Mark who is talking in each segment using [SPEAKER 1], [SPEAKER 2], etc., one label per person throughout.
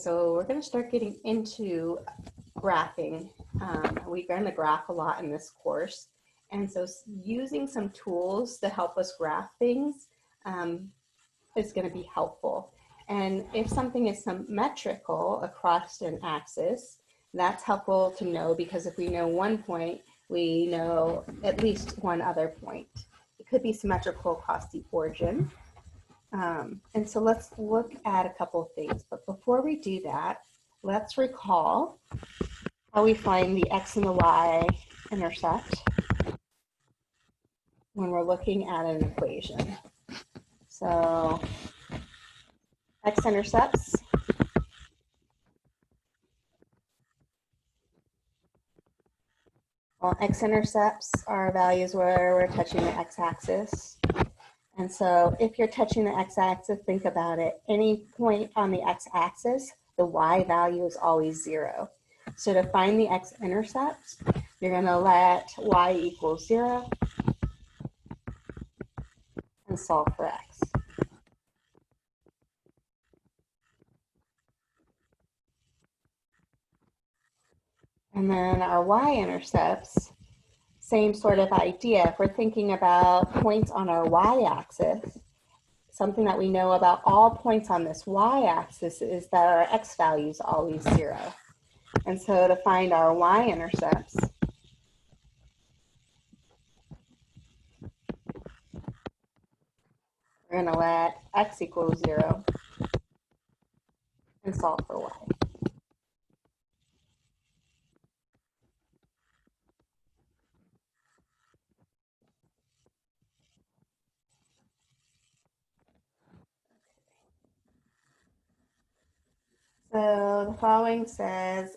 [SPEAKER 1] so we're going to start getting into graphing. We're going to graph a lot in this course. And so using some tools to help us graph things is going to be helpful. And if something is symmetrical across an axis, that's helpful to know, because if we know one point, we know at least one other point. It could be symmetrical across the origin. And so let's look at a couple of things. But before we do that, let's recall how we find the X and the Y intercept when we're looking at an equation. So X-intercepts. Well, X-intercepts are values where we're touching the X-axis. And so if you're touching the X-axis, think about it. Any point on the X-axis, the Y value is always 0. So to find the X-intercept, you're going to let Y equals 0 and solve for X. And then our Y-intercepts, same sort of idea. If we're thinking about points on our Y-axis, something that we know about all points on this Y-axis is that our X value is always 0. And so to find our Y-intercepts, we're going to let X equals 0 and solve for Y. So the following says,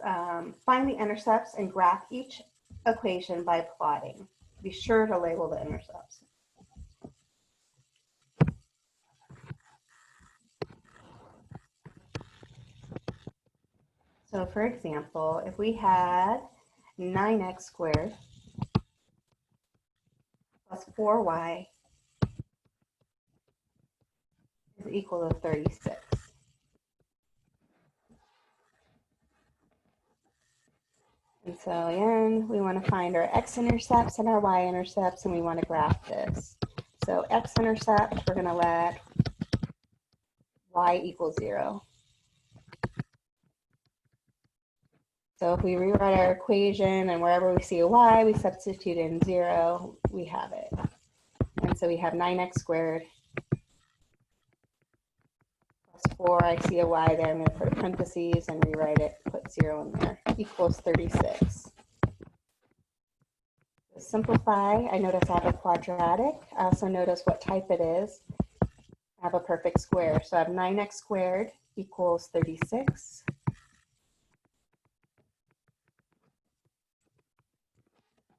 [SPEAKER 1] find the intercepts and graph each equation by plotting. Be sure to label the intercepts. So for example, if we had 9x squared plus 4y is equal to 36. And so again, we want to find our x-intercepts and our y-intercepts, and we want to graph this. So x-intercept, we're going to let y equals 0. So if we rewrite our equation and wherever we see a y, we substitute in 0, we have it. And so we have 9x squared plus 4, I see a y there, I'm going to put parentheses and rewrite it, put 0 in there, equals 36. To simplify, I notice I have a quadratic. I also notice what type it is. I have a perfect square. So I have 9x squared equals 36.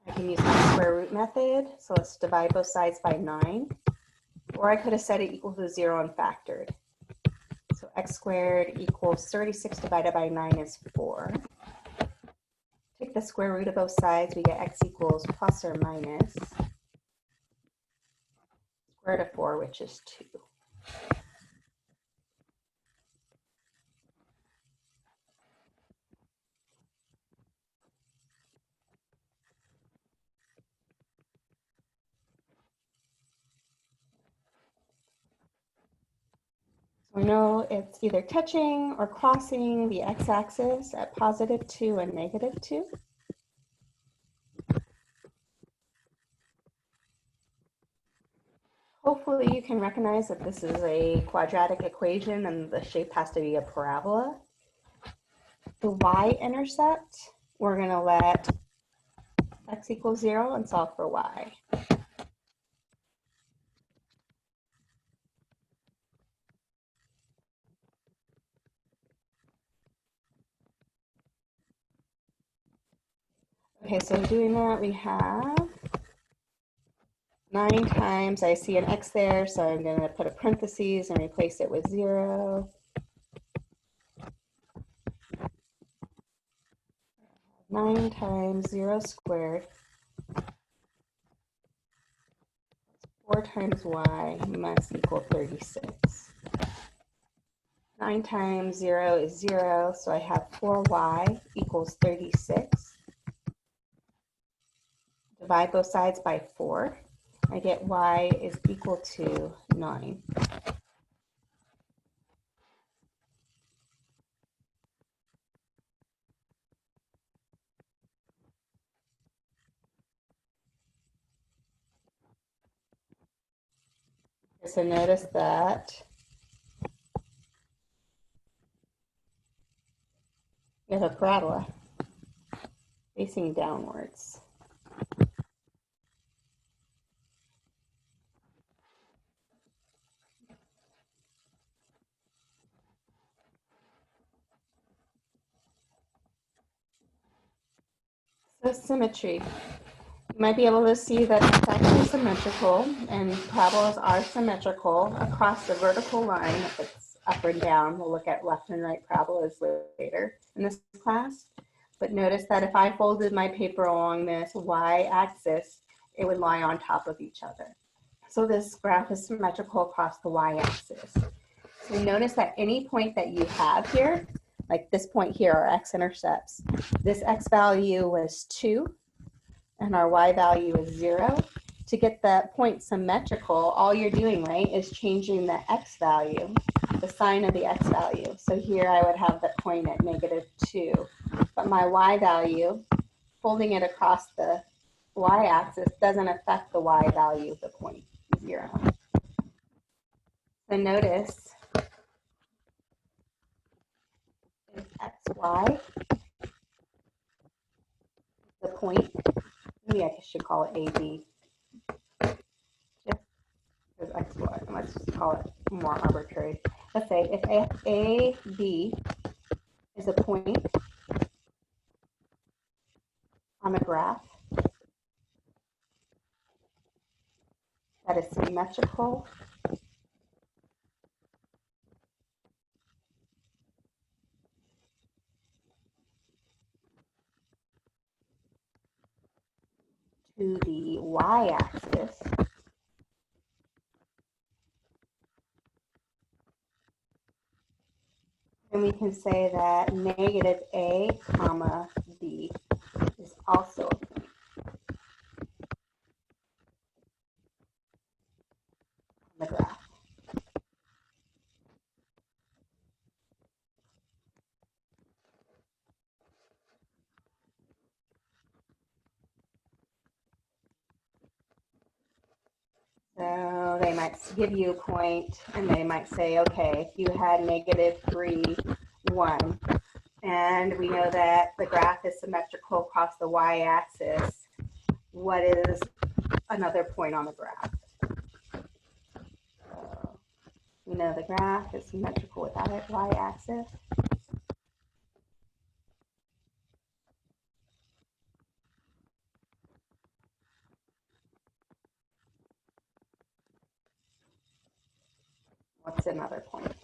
[SPEAKER 1] I can use the square root method. So let's divide both sides by 9. Or I could have set it equal to 0 and factored. So x squared equals 36 divided by 9 is 4. Take the square root of both sides, we get x equals plus or minus square root of 4, which is 2. We know it's either touching or crossing the x-axis at positive 2 and negative 2. Hopefully you can recognize that this is a quadratic equation and the shape has to be a parabola. The y-intercept, we're going to let x equals 0 and solve for y. Okay, so doing that, we have 9 times, I see an x there, so I'm going to put a parentheses and replace it with 0. 9 times 0 squared, 4 times y must equal 36. 9 times 0 is 0, so I have 4y equals 36. Divide both sides by 4. I get y is equal to 9. So notice that we have a parabola facing downwards. So symmetry. You might be able to see that it's actually symmetrical, and parabolas are symmetrical across the vertical line if it's up and down. We'll look at left and right parabolas later in this class. But notice that if I folded my paper along this y-axis, it would lie on top of each other. So this graph is symmetrical across the y-axis. So notice that any point that you have here, like this point here, our x-intercepts, this x value was 2, and our y value is 0. To get that point symmetrical, all you're doing, right, is changing the x value, the sign of the x value. So here I would have that point at -2. But my y value, folding it across the y-axis, doesn't affect the y value of the point, 0. So notice if xy, the point, maybe I should call it AB. Just as xy, let's just call it more arbitrary. Let's say if AB is a point on a graph that is symmetrical to the y-axis, then we can say that -a comma b is also a point on the graph. So they might give you a point, and they might say, okay, if you had -3, 1, and we know that the graph is symmetrical across the y-axis, what is another point on the graph? So we know the graph is symmetrical without a y-axis. What's another point?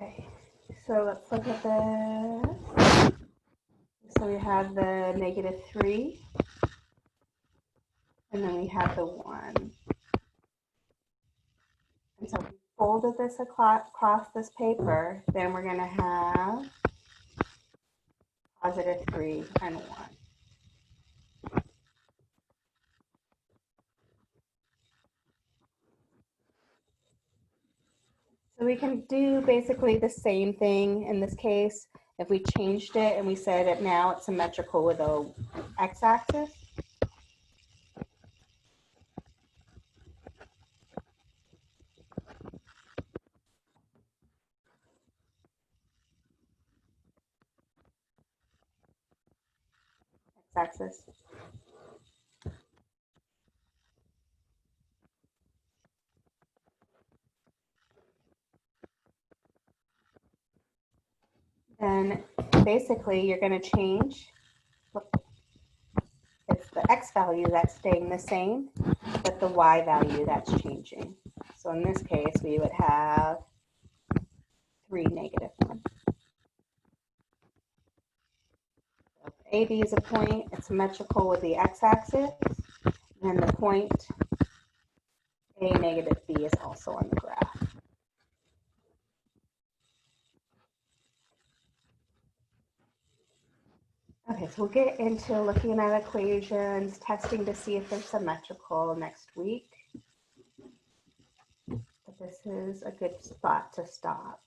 [SPEAKER 1] Okay, so let's look at this. So we have the -3, and then we have the 1. And so if we folded this across this paper, then we're going to have +3 and 1. So we can do basically the same thing in this case. If we changed it and we said that now it's symmetrical with a x-axis. X-axis. then basically you're going to change, it's the x value that's staying the same, but the y value that's changing. So in this case, we would have 3, -1. So AB is a point, it's symmetrical with the x-axis, and the point A - B is also on the graph. Okay, so we'll get into looking at equations, testing to see if they're symmetrical next week. But this is a good spot to stop.